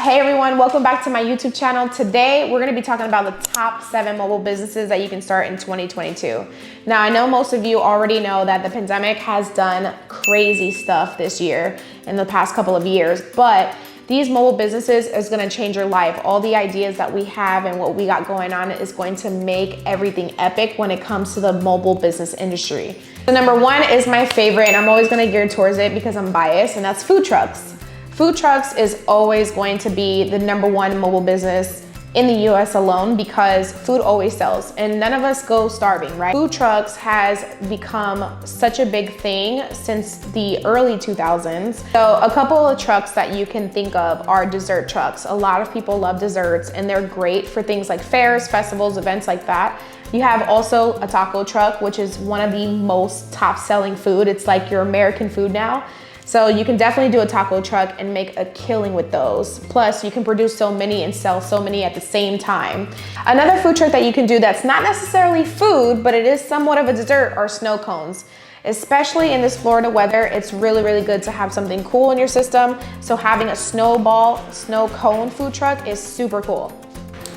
Hey everyone, welcome back to my YouTube channel. Today, we're gonna be talking about the top 7 mobile businesses that you can start in 2022. Now, I know most of you already know that the pandemic has done crazy stuff this year in the past couple of years, but these mobile businesses is gonna change your life. All the ideas that we have and what we got going on is going to make everything epic when it comes to the mobile business industry. So number 1 is my favorite, and I'm always gonna gear towards it because I'm biased, and that's food trucks. Food trucks is always going to be the number 1 mobile business in the US alone because food always sells and none of us go starving, right? Food trucks has become such a big thing since the early 2000s. So a couple of trucks that you can think of are dessert trucks. A lot of people love desserts and they're great for things like fairs, festivals, events like that. You have also a taco truck, which is one of the most top selling food. It's like your American food now. So you can definitely do a taco truck and make a killing with those. Plus you can produce so many and sell so many at the same time. Another food truck that you can do that's not necessarily food, but it is somewhat of a dessert are snow cones. Especially in this Florida weather, it's really, really good to have something cool in your system. So having a snow cone food truck is super cool.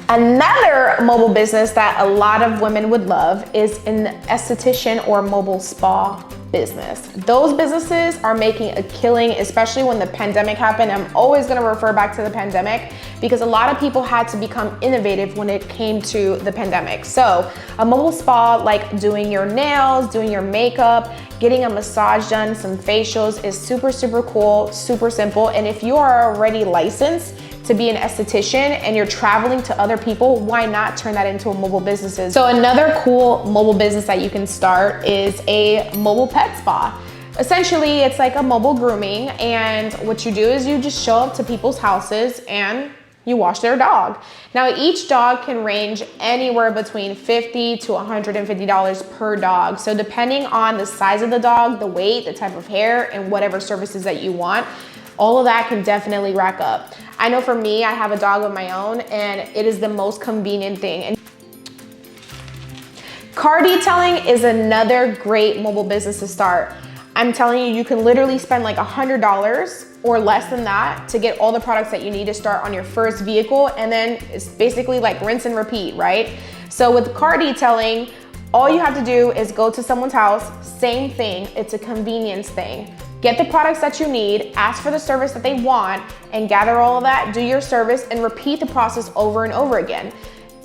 Another mobile business that a lot of women would love is an esthetician or mobile spa business. Those businesses are making a killing, especially when the pandemic happened. I'm always gonna refer back to the pandemic because a lot of people had to become innovative when it came to the pandemic. So a mobile spa, like doing your nails, doing your makeup, getting a massage done, some facials is super, super cool, super simple. And if you are already licensed to be an esthetician and you're traveling to other people, why not turn that into a mobile business? So another cool mobile business that you can start is a mobile pet spa. Essentially, it's like a mobile grooming, and what you do is you just show up to people's houses and you wash their dog. Now, each dog can range anywhere between $50 to $150 per dog. So depending on the size of the dog, the weight, the type of hair, and whatever services that you want, all of that can definitely rack up. I know for me, I have a dog of my own and it is the most convenient thing. And car detailing is another great mobile business to start. I'm telling you, you can literally spend like $100 or less than that to get all the products that you need to start on your first vehicle, and then it's basically like rinse and repeat, right? So with car detailing, all you have to do is go to someone's house, same thing, it's a convenience thing. Get the products that you need, ask for the service that they want, and gather all of that, do your service, and repeat the process over and over again.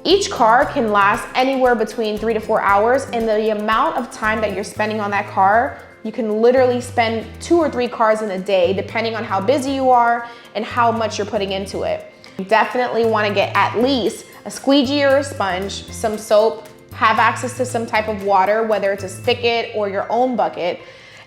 Each car can last anywhere between 3 to 4 hours, and the amount of time that you're spending on that car, you can literally spend 2 or 3 cars in a day, depending on how busy you are and how much you're putting into it. You definitely wanna get at least a squeegee or a sponge, some soap, have access to some type of water, whether it's a spigot or your own bucket.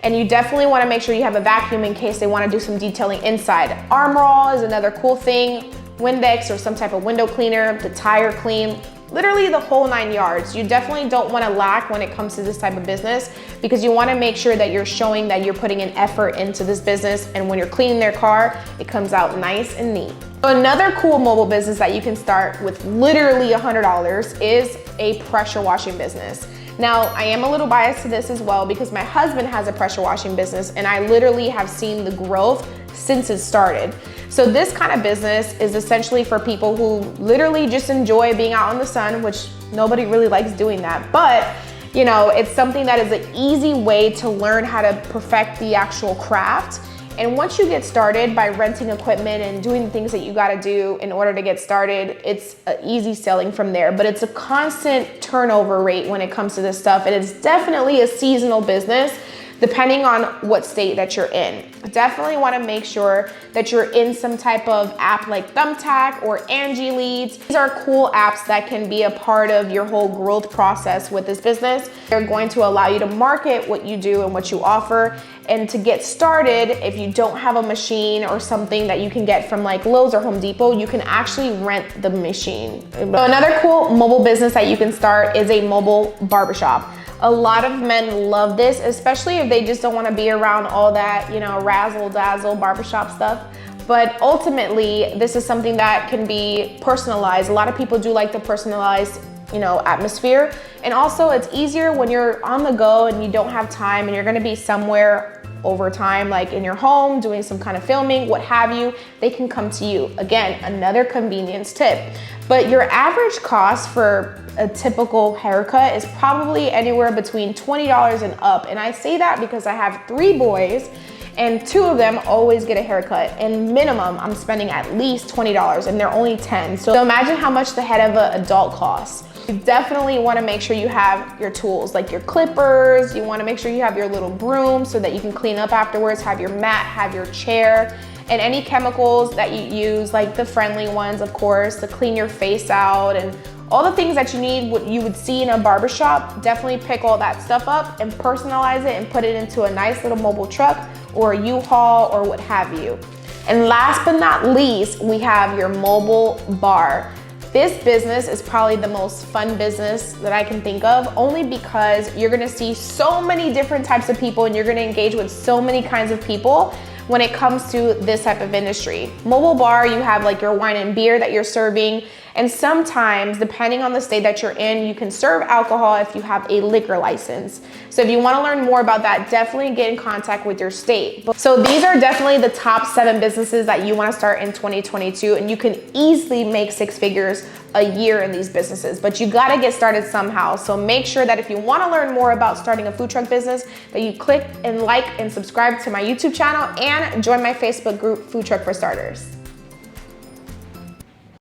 And you definitely wanna make sure you have a vacuum in case they wanna do some detailing inside. Arm roll is another cool thing. Windex or some type of window cleaner, the tire clean, literally the whole 9 yards. You definitely don't wanna lack when it comes to this type of business because you wanna make sure that you're showing that you're putting an effort into this business, and when you're cleaning their car, it comes out nice and neat. Another cool mobile business that you can start with literally $100 is a pressure washing business. Now, I am a little biased to this as well because my husband has a pressure washing business and I literally have seen the growth since it started. So this kind of business is essentially for people who literally just enjoy being out in the sun, which nobody really likes doing that. But you know, it's something that is an easy way to learn how to perfect the actual craft. And once you get started by renting equipment and doing the things that you gotta do in order to get started, it's easy selling from there. But it's a constant turnover rate when it comes to this stuff. And it's definitely a seasonal business depending on what state that you're in. Definitely wanna make sure that you're in some type of app like Thumbtack or Angie Leads. These are cool apps that can be a part of your whole growth process with this business. They're going to allow you to market what you do and what you offer. And to get started, if you don't have a machine or something that you can get from like Lowe's or Home Depot, you can actually rent the machine. So another cool mobile business that you can start is a mobile barbershop. A lot of men love this, especially if they just don't want to be around all that, you know, razzle dazzle barbershop stuff. But ultimately, this is something that can be personalized. A lot of people do like the personalized, you know, atmosphere. And also it's easier when you're on the go and you don't have time and you're going to be somewhere over time, like in your home, doing some kind of filming, what have you, they can come to you. Again, another convenience tip. But your average cost for a typical haircut is probably anywhere between $20 and up. And I say that because I have 3 boys and 2 of them always get a haircut, and minimum I'm spending at least $20 and they're only 10. So imagine how much the head of an adult costs. You definitely want to make sure you have your tools, like your clippers. You want to make sure you have your little broom so that you can clean up afterwards, have your mat, have your chair, and any chemicals that you use, like the friendly ones, of course, to clean your face out, and all the things that you need, what you would see in a barbershop. Definitely pick all that stuff up and personalize it and put it into a nice little mobile truck or a U-Haul or what have you. And last but not least, we have your mobile bar. This business is probably the most fun business that I can think of, only because you're gonna see so many different types of people and you're gonna engage with so many kinds of people when it comes to this type of industry. Mobile bar, you have like your wine and beer that you're serving, and sometimes, depending on the state that you're in, you can serve alcohol if you have a liquor license. So if you want to learn more about that, definitely get in contact with your state. So these are definitely the top 7 businesses that you want to start in 2022, and you can easily make 6 figures a year in these businesses, but you got to get started somehow. So make sure that if you want to learn more about starting a food truck business, that you click and like and subscribe to my YouTube channel and join my Facebook group, Food Truck for Starters.